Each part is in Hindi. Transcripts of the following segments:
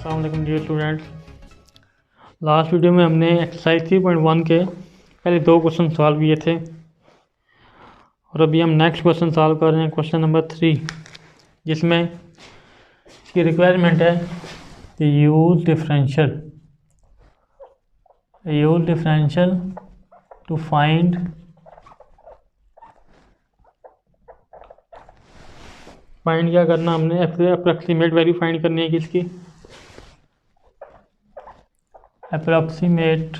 अस्सलाम वालेकुम डियर स्टूडेंट्स। लास्ट वीडियो में हमने एक्सरसाइज 3.1 के पहले 2 क्वेश्चन सॉल्व किए थे और अभी हम नेक्स्ट क्वेश्चन सॉल्व कर रहे हैं, क्वेश्चन नंबर 3, जिसमें इसकी रिक्वायरमेंट है कि यूज डिफरेंशियल टू फाइंड क्या करना हमने, अप्रॉक्सीमेट वैल्यू फाइंड करनी है किसकी, अप्रॉक्सीमेट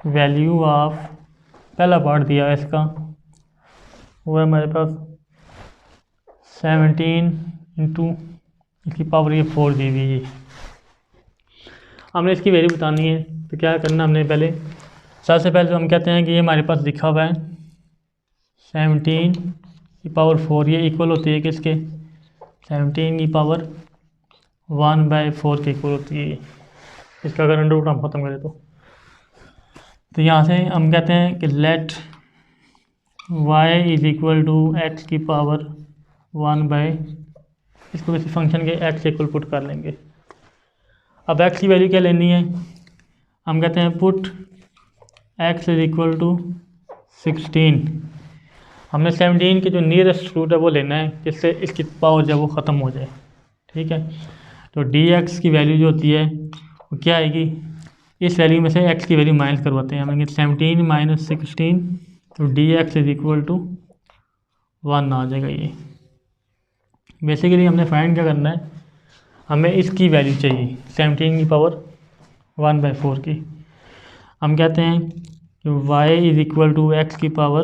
वैल्यू ऑफ, पहला पार्ट दिया है इसका, वो है हमारे पास 17 इंटू इसकी पावर ये 4 दी हुई है। हमने इसकी वैल्यू बतानी है, तो क्या करना हमने, पहले सबसे पहले तो हम कहते हैं कि ये हमारे पास लिखा हुआ है 17 की पावर 4, ये इक्वल होती है किसके, 17 की पावर 1/4 के इक्वल होती है। इसका अगर अंडर रूट हम खत्म करें तो यहाँ से हम कहते हैं कि let y is equal to x की पावर 1/, इसको किसी फंक्शन के x इक्वल पुट कर लेंगे। अब x की वैल्यू क्या लेनी है, हम कहते हैं put x is equal to 16। हमने 17 के जो नियरेस्ट रूट है वो लेना है, जिससे इसकी पावर जो है वो ख़त्म हो जाए। ठीक है, तो dx की वैल्यू जो होती है वो क्या आएगी, इस वैल्यू में से x की वैल्यू माइनस करवाते हैं, हमें 17 माइनस 16, तो dx इज इक्वल टू 1 आ जाएगा। ये बेसिकली हमने फाइंड क्या करना है, हमें इसकी वैल्यू चाहिए 17 की पावर 1/4 की। हम कहते हैं कि y is equal to x की पावर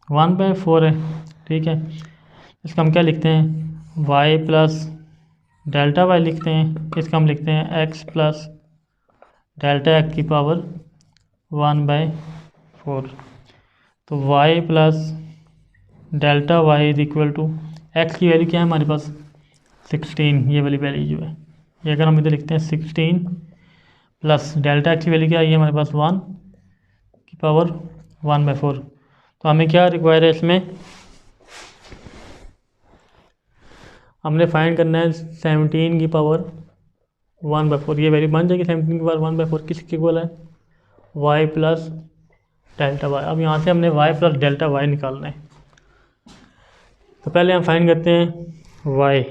1/4 है। ठीक है, इसका हम क्या लिखते हैं, y प्लस डेल्टा y लिखते हैं, इसका हम लिखते हैं x प्लस डेल्टा x की पावर 1/4। तो y plus delta y is equal to x की वैल्यू क्या है हमारे पास 16, ये वाली वैल्यू जो है, ये अगर हम इधर लिखते हैं 16 प्लस डेल्टा x की वैल्यू क्या है हमारे पास 1 की पावर 1/4। तो हमें क्या रिक्वायर है, इसमें हमने फाइंड करना है 17 की पावर 1/4, ये वैल्यू बन जाएगी 17 की पावर 1/4 किसके इक्वल है, y प्लस डेल्टा y। अब यहाँ से हमने y प्लस डेल्टा y निकालना है, तो पहले हम फाइंड करते हैं y।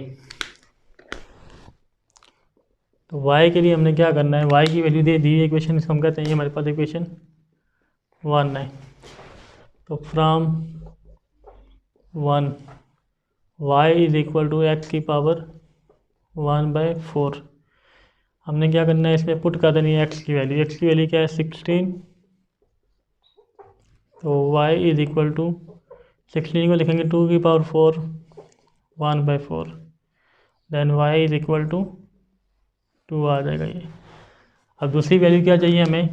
तो y के लिए हमने क्या करना है, y की वैल्यू दे दी है इक्वेशन, इसको हम कहते हैं ये हमारे पास इक्वेशन 1 है। तो from 1 y is equal to x की पावर 1/4, हमने क्या करना है, इसमें पुट कर देनी है x की वैल्यू। x की वैल्यू क्या है 16, तो y इज इक्वल टू 16 को लिखेंगे 2 की power 4 1/4, then y is equal to 2 आ जाएगा ये। अब दूसरी वैल्यू क्या चाहिए हमें,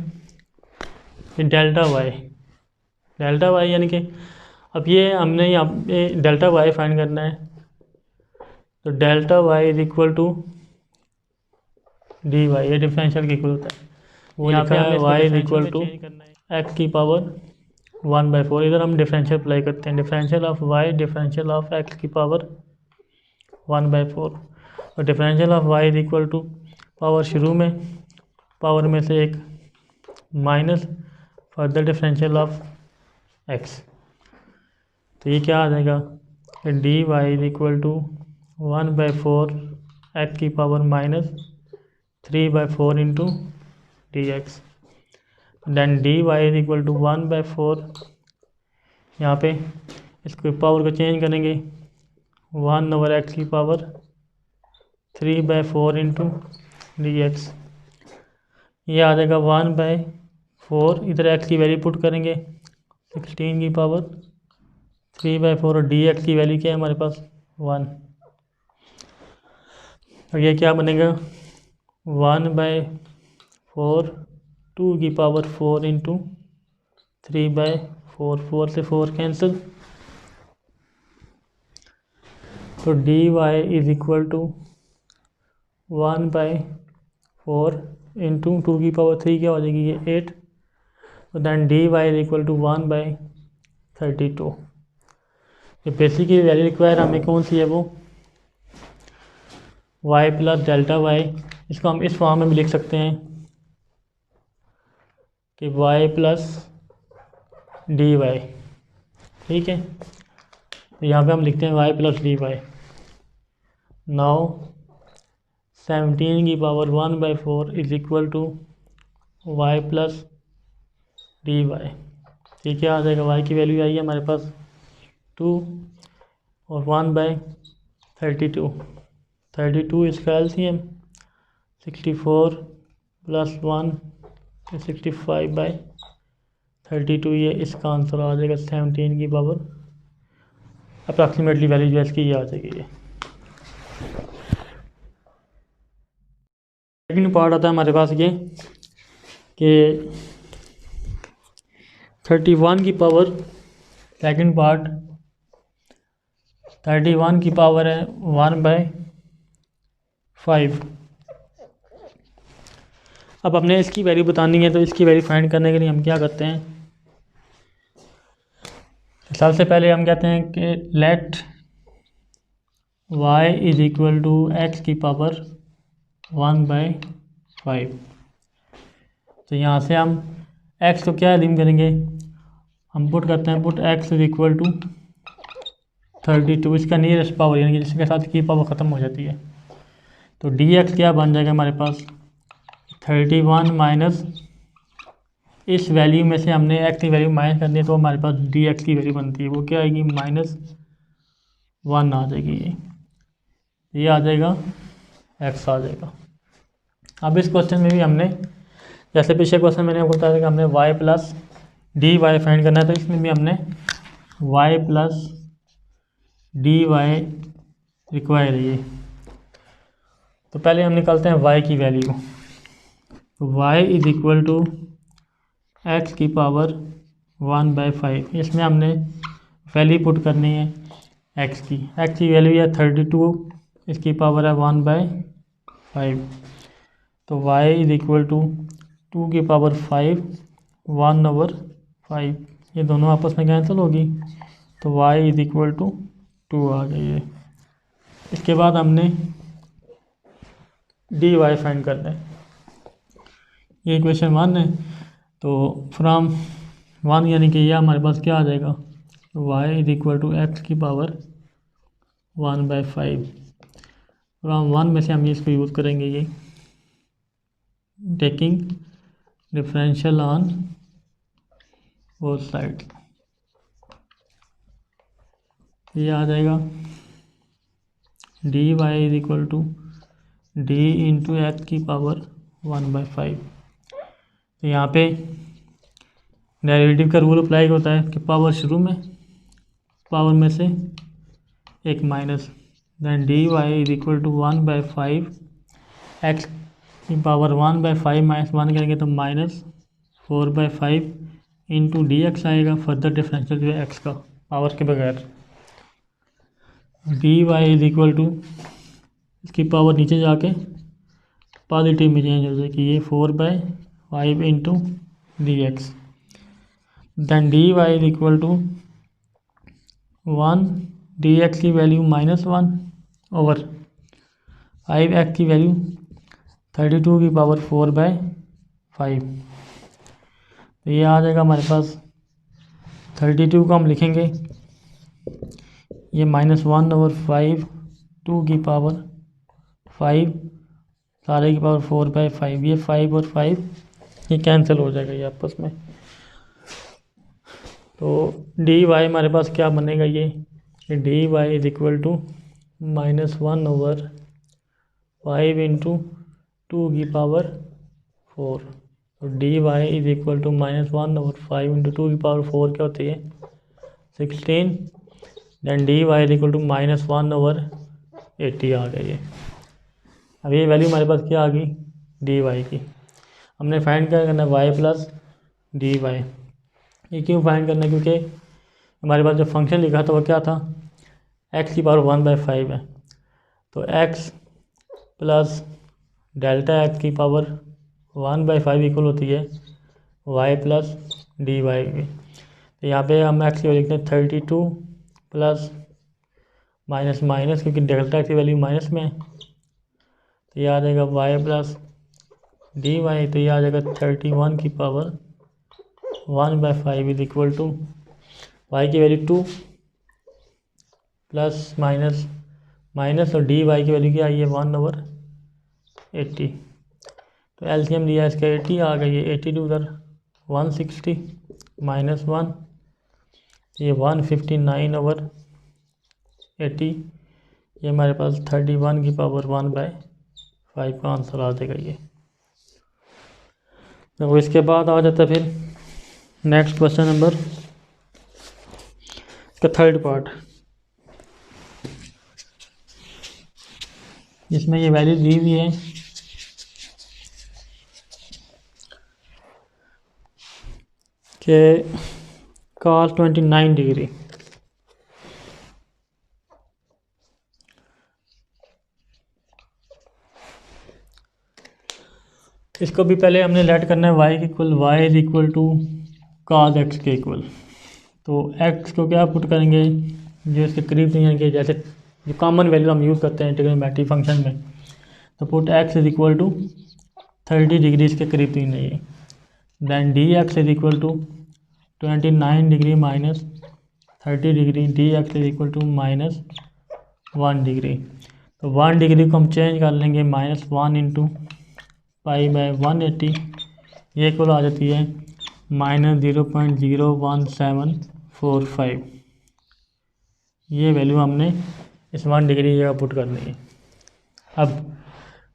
डेल्टा y यानी कि अब ये हमने यहाँ पे डेल्टा y फाइंड करना है, तो delta y is equal to dy, ये डिफरेंशियल के इक्वल होता है, वो लिखा है y is equal to x की पावर 1/4। इधर हम डिफरेंशियल अप्लाई करते हैं, differential of y differential of x की पावर 1/4, और differential of y is equal to power, शुरू में पावर में से एक minus further differential of x, तो ये क्या आ जाएगा, dy is equal to 1/4 x की power minus 3/4 into dx, then dy is equal to 1/4, यहाँ पे इसको पावर को चेंज करेंगे 1/x की पावर 3/4 इंटू dx, ये आ जाएगा 1/4, इधर x की वैल्यू पुट करेंगे 16 की पावर 3/4, और dx की वैल्यू क्या है हमारे पास 1, और ये क्या बनेगा 1/4 2 की पावर 4 इंटू 3/4, 4 से 4 कैंसिल, तो dy is equal to 1/4 into 2 की पावर 3 क्या हो जाएगी ये 8, तो then dy is equal to 1/32। ये बेसिक की वैल्यू रिक्वायर हमें कौन सी है, वो वाई प्लस डेल्टा वाई, इसको हम इस फॉर्म में भी लिख सकते हैं कि वाई प्लस डी वाई। ठीक है, तो यहाँ पे हम लिखते हैं y plus d y. Now 17 की power 1/4 is equal to y plus d y. ठीक है, आ जाएगा, वाई की वैल्यू आई है हमारे पास 2 और 1/32। 32 इसका एलसीएम 64 प्लस 1 65/32, ये इसका आंसर आ जाएगा 17 की पावर अप्रॉक्सीमेटली वैल्यू जो इसकी ये आ जाएगी। ये सेकंड पार्ट आता है हमारे पास ये कि 31 की पावर, सेकंड पार्ट 31 की पावर है 1/5। अब हमने इसकी वैल्यू बतानी है, तो इसकी वैल्यू फाइंड करने के लिए हम क्या करते हैं, सबसे पहले हम कहते हैं कि let y is equal to x की पावर 1/5। तो यहाँ से हम x को क्या रिडीम करेंगे, हम पुट करते हैं, put x is equal to 32, इसका नियरेस्ट पावर यानी कि जिसके साथ की पावर ख़त्म हो जाती है। तो dx क्या बन जाएगा हमारे पास 31 माइनस इस वैल्यू में से हमने x की वैल्यू माइनस करनी है, तो हमारे पास dx की वैल्यू बनती है, वो क्या आएगी -1 आ जाएगी। ये आ जाएगा, x आ जाएगा। अब इस क्वेश्चन में भी हमने, जैसे पिछले क्वेश्चन मैंने आपको बताया कि हमने y plus d y find करना है, तो इसमें भी हमने y plus d y require है ये। तो पहले हम निकालते हैं y की वैल्यू। तो y is equal to x की पावर 1/5, इसमें हमने वैल्यू पुट करनी है x की वैल्यू है 32, इसकी पावर है 1/5। तो y इज इक्वल टू 2 की पावर 5 1/5, ये दोनों आपस में कैंसिल होगी, तो y इज इक्वल टू 2 आ गई है। इसके बाद हमने डी वाई फाइंड करना है, ये इक्वेशन 1 है। तो फ्रॉम 1 यानी कि ये हमारे पास क्या आ जाएगा, y is equal to x की पावर 1/5। फ्रॉम 1 में से हम इसको यूज़ करेंगे, ये taking differential on both side, ये आ जाएगा dy is equal to d into x की पावर 1/5। तो यहाँ पे डेरिवेटिव का रूल अप्लाई होता है कि पावर शुरू में, पावर में से एक minus, then dy is equal to 1/5, x की पावर 1/5 माइनस 1 करेंगे तो -4/5 इंटू डी एक्स आएगा, फर्दर डिफरेंशियल जो है एक्स का पावर के बगैर। dy इज इक्वल टू, इसकी पावर नीचे जाके पॉजिटिव में चेंज हो जाएगी, ये 4/5 into d x. Then dy is equal to 1, d x की वैल्यू -1 ओवर 5x की वैल्यू 32 की पावर 4/5। तो ये आ जाएगा हमारे पास, 32 को हम लिखेंगे, ये -1 ओवर 5, 2 की पावर 5, सारे की पावर 4/5, ये 5 और 5 ये कैंसिल हो जाएगा ये आपस में। तो डी वाई हमारे पास क्या बनेगा, ये d y is equal to -1 over 5 into 2 की पावर 4। तो d y is equal to -1 over 5 into 2 की पावर 4 क्या होती है 16। देन d y is equal to -1 over 80 आ गई है। अब ये वैल्यू हमारे पास क्या आ गई डी वाई की। हमने फाइंड क्या करना है वाई प्लस डी वाई। ये क्यों फाइंड करना है, क्योंकि हमारे पास जो फंक्शन लिखा था वो क्या था, एक्स की पावर 1/5 है। तो एक्स प्लस डेल्टा एक्स की पावर 1/5 इक्वल होती है वाई प्लस डी वाई की। तो यहाँ पे हम एक्स की वैल्यू लिखते हैं 32 प्लस माइनस माइनस, क्योंकि डेल्टा की वैल्यू माइनस में है, तो ये आ जाएगा वाई प्लस डी वाई, तो ये आ जाएगा 31 की power 1/5 is equal to y की वैल्यू 2 प्लस माइनस माइनस और डी वाई की वैल्यू क्या आई है 1/80। तो एलसीएम लिया इसका 80 आ गई है, 82 उधर 160 माइनस 1, ये 159/80, ये हमारे पास 31 की पावर 1/5 का आंसर आ जाएगा ये। तो इसके बाद आ जाता है फिर नेक्स्ट क्वेश्चन नंबर, इसका थर्ड पार्ट, जिसमें ये वैल्यू दी हुई है कि cos 29 डिग्री, इसको भी पहले हमने लेट करना है y के equal, y is equal to cos x के इक्वल। तो x को क्या पुट करेंगे जो इसके करीब नहीं है, कि जैसे जो कॉमन वैल्यू हम यूज़ करते हैं ट्रिग्नोमेट्री फंक्शन में, तो put x is equal to 30 degree इसके करीब नहीं है, then d x is equal to 29 degree minus 30 degree, d x is equal to minus 1 degree. तो 1 डिग्री को हम चेंज कर लेंगे -1 इंटू पाई/180, ये इक्वल आ जाती है -0.01745। ये वैल्यू हमने इस 1 डिग्री जगह पुट करनी है। अब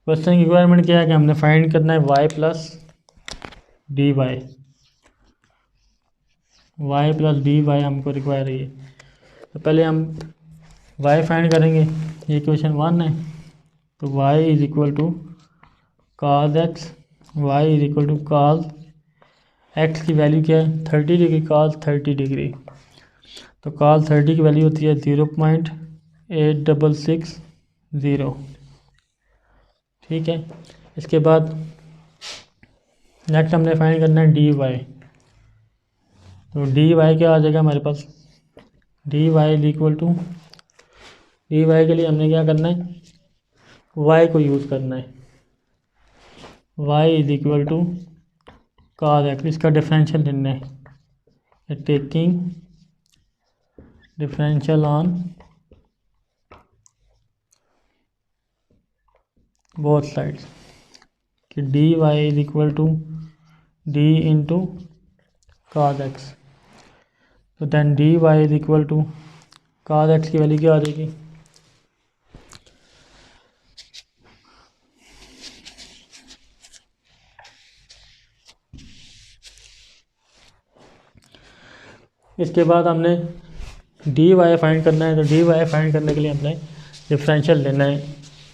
क्वेश्चन की रिक्वायरमेंट क्या है कि हमने फाइंड करना है y plus d y, y plus d y हमको रिक्वायर है। तो पहले हम y फाइंड करेंगे, ये क्वेश्चन 1 है। तो y is equal to cos x, y is equal to cos x की वैल्यू क्या है 30 डिग्री, cos 30 डिग्री। तो cos 30 की वैल्यू होती है 0.8660, ठीक है। इसके बाद नेक्स्ट हमने फाइंड करना है डी वाई। तो डी वाई क्या आ जाएगा हमारे पास, d y is equal to, d y के लिए हमने क्या करना है y को यूज़ करना है, y is equal to cos x, इसका डिफरेंशियल लेना है, taking differential on both sides, कि d y is equal to d into cos x। तो then d y is equal to cos x की वैल्यू क्या आ जाएगी, इसके बाद हमने डी वाई फाइंड करना है। तो डी वाई फाइंड करने के लिए हमने डिफरेंशियल लेना है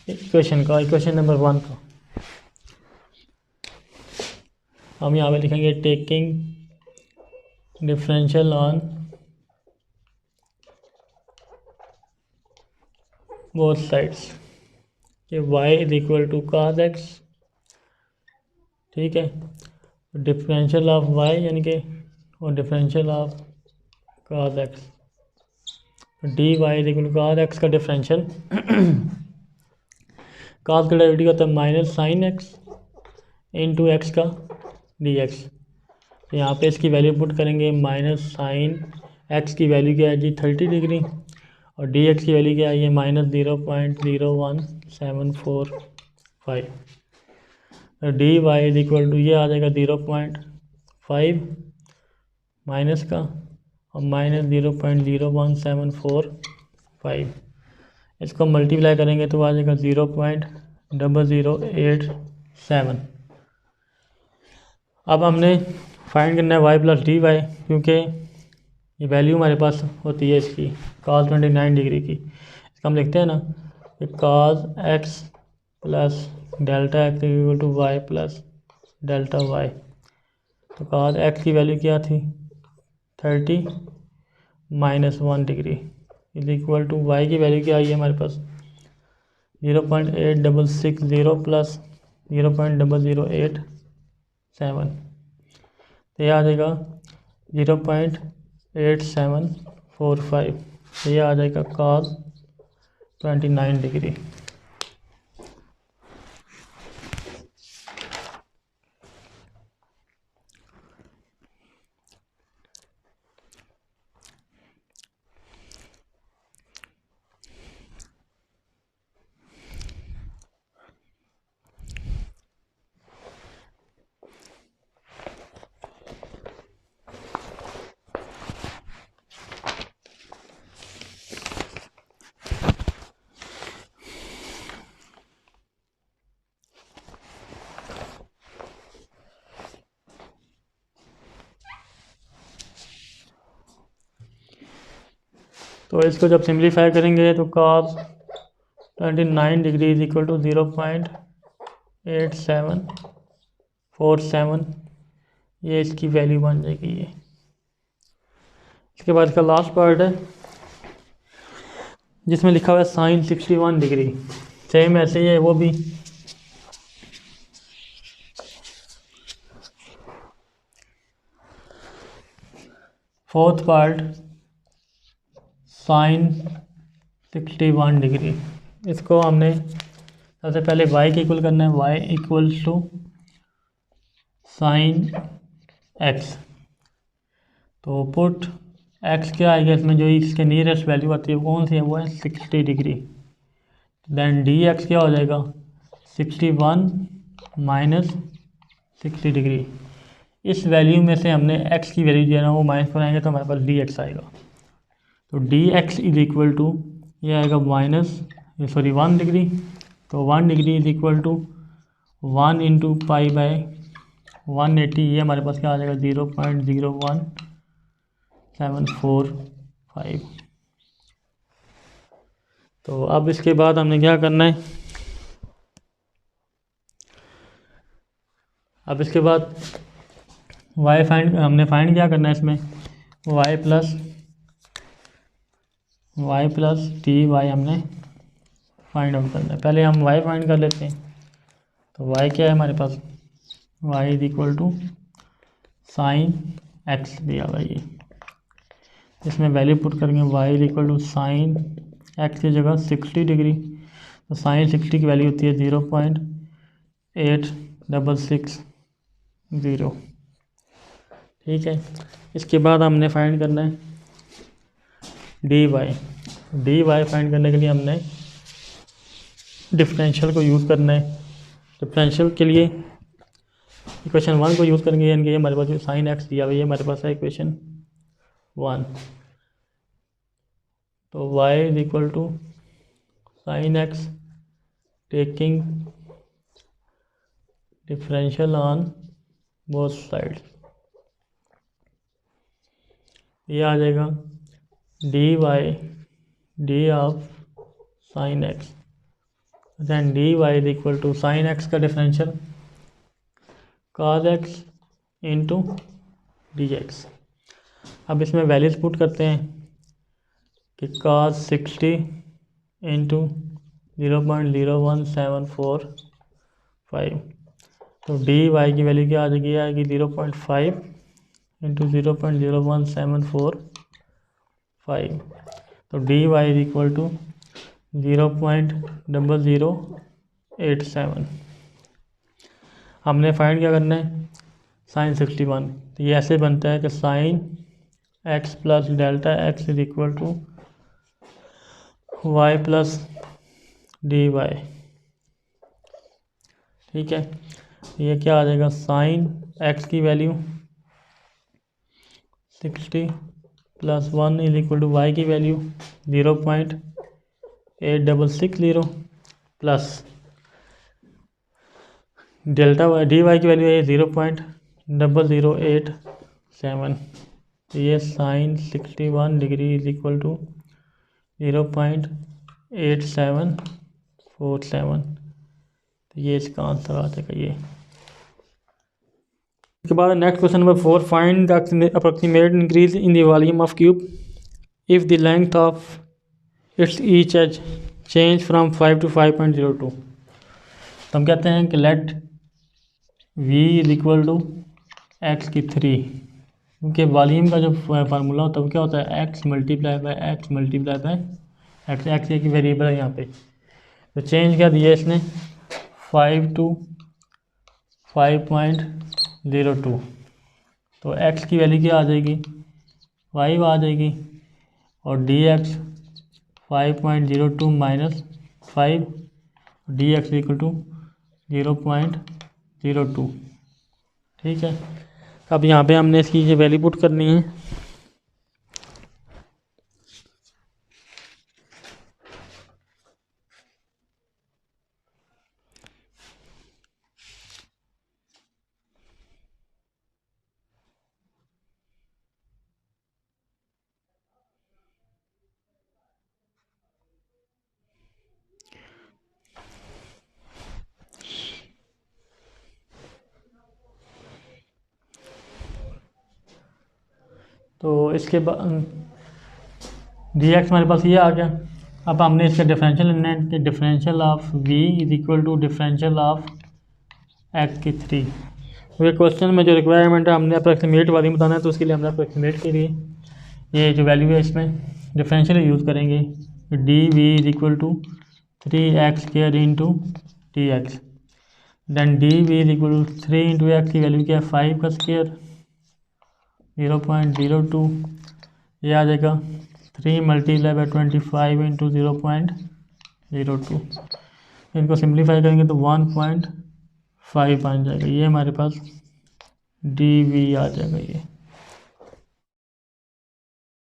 इक्वेशन का, इक्वेशन नंबर 1 का। हम यहाँ पे लिखेंगे taking differential on both sides, कि y is equal to cos x, ठीक है, डिफरेंशियल ऑफ y यानी कि और differential of cos x, d y is equal to cos x का डिफरेंशियल cos का डेरिवेटिव होता है minus sine x into x का डी एक्स। तो यहाँ पे इसकी वैल्यू पुट करेंगे, माइनस साइन x की वैल्यू क्या है जी 30 डिग्री, और डी एक्स की वैल्यू क्या है ये -0.01745। तो d y is equal to ये आ जाएगा 0.5 माइनस का और -0.01745, इसको मल्टीप्लाई करेंगे तो आ जाएगा 0.0087। अब हमने फाइंड करना है y प्लस डी वाई, क्योंकि ये वैल्यू हमारे पास होती है इसकी cos 29 डिग्री की। इसका हम लिखते हैं ना कि cos x plus delta x equal to y plus delta y. तो cos x की वैल्यू क्या थी 30 -1 degree is equal to y की वैल्यू क्या आई है हमारे पास 0.8660 प्लस 0.0087, तो ये आ जाएगा 0.8745, तो ये आ जाएगा cos 29 डिग्री। तो इसको जब सिंप्लीफाई करेंगे तो cos 29 degree is equal to 0.8747, ये इसकी वैल्यू बन जाएगी ये। इसके बाद इसका लास्ट पार्ट है जिसमें लिखा हुआ है साइन 61 डिग्री, सेम ऐसे ही है वो भी। फोर्थ पार्ट साइन 61 डिग्री, इसको हमने सबसे पहले y के इक्वल करना है, y equal to sine x। तो पुट x क्या आएगा इसमें, जो इसके नियरेस्ट वैल्यू आती है वो कौन सी है, वो है 60 डिग्री। देन dx क्या हो जाएगा 61 माइनस 60 डिग्री। इस वैल्यू में से हमने x की वैल्यू जो है ना वो माइनस कराएंगे तो हमारे पास dx आएगा। तो dx इज इक्वल टू ये आएगा सॉरी 1 डिग्री, तो 1 degree is equal to 1 into pi by 180, ये हमारे पास क्या आ जाएगा 0.01745। तो अब इसके बाद हमने क्या करना है, अब इसके बाद हमने फाइंड क्या करना है इसमें, y प्लस टी वाई हमने फाइंड आउट करना है। पहले हम y फाइंड कर लेते हैं। तो y क्या है हमारे पास, y is equal to sine x दिया हुआ ये, इसमें वैल्यू पुट करेंगे y is equal to sine x की जगह 60 डिग्री, तो साइन 60 की वैल्यू होती है 0.8660। ठीक है, इसके बाद हमने फाइंड करना है dy फाइंड करने के लिए हमने डिफरेंशियल को यूज़ करना है। डिफरेंशियल के लिए इक्वेशन 1 को यूज़ करेंगे, यानी कि हमारे पास जो साइन एक्स दिया हुआ है हमारे पास है इक्वेशन 1। तो y is equal to sine x taking differential on both sides, ये आ जाएगा d of sine x, then d y is equal to sine x का differential cos x into d x. अब इसमें वैल्यूज पुट करते हैं कि cos 60 इंटू 0.01745, तो डी वाई की वैल्यू क्या आ जाएगी, आएगी 0.5 इंटू 0.01745, तो d y is equal to 0.0087। हमने फाइंड क्या करना है साइन 61, तो ये ऐसे बनता है कि sine x plus delta x is equal to y plus d y. ठीक है, ये क्या आ जाएगा साइन एक्स की value 60 plus 1 is equal to y की value 0.8660 plus delta y d y की वैल्यू है 0.0087, तो ये sine 61 degree is equal to 0.8747, तो ये इसका आंसर आ जाएगा ये। इसके बाद next question number 4, find the approximate increase in the volume of cube if the length of its each edge change from 5 to 5.02। तो हम कहते हैं कि let v is equal to x की 3, क्योंकि वॉल्यूम का जो फार्मूला होता है वो क्या होता है x multiply by x multiply by x, x एक वेरिएबल है यहाँ पे। तो चेंज क्या दिया इसने 5 टू 5.02, तो x की वैल्यू क्या आ जाएगी 5 आ जाएगी, और dx 5.02 minus 5, dx equal to 0.02। ठीक है, अब यहाँ पे हमने इसकी ये वैल्यू पुट करनी है। तो इसके बाद डी एक्स हमारे पास ये आ गया। अब हमने इसका डिफरेंशियल लेना है कि differential of v is equal to differential of x की 3। ये क्वेश्चन में जो रिक्वायरमेंट है हमने अप्रॉक्सीमेट वाली बताना है, तो उसके लिए हमने अप्रॉक्सीमेट के लिए ये जो वैल्यू है इसमें डिफरेंशियल यूज़ करेंगे। D v is equal to 3x square into t x. Then d v is equal to 3 into x की वैल्यू क्या है 5 का स्क्वायर 0.02, ये आ जाएगा 3 मल्टीप्लाई बाई 25 इंटू 0.02। इनको सिंप्लीफाई करेंगे तो 1.5 बन जाएगा। ये हमारे पास डी वी आ जाएगा ये।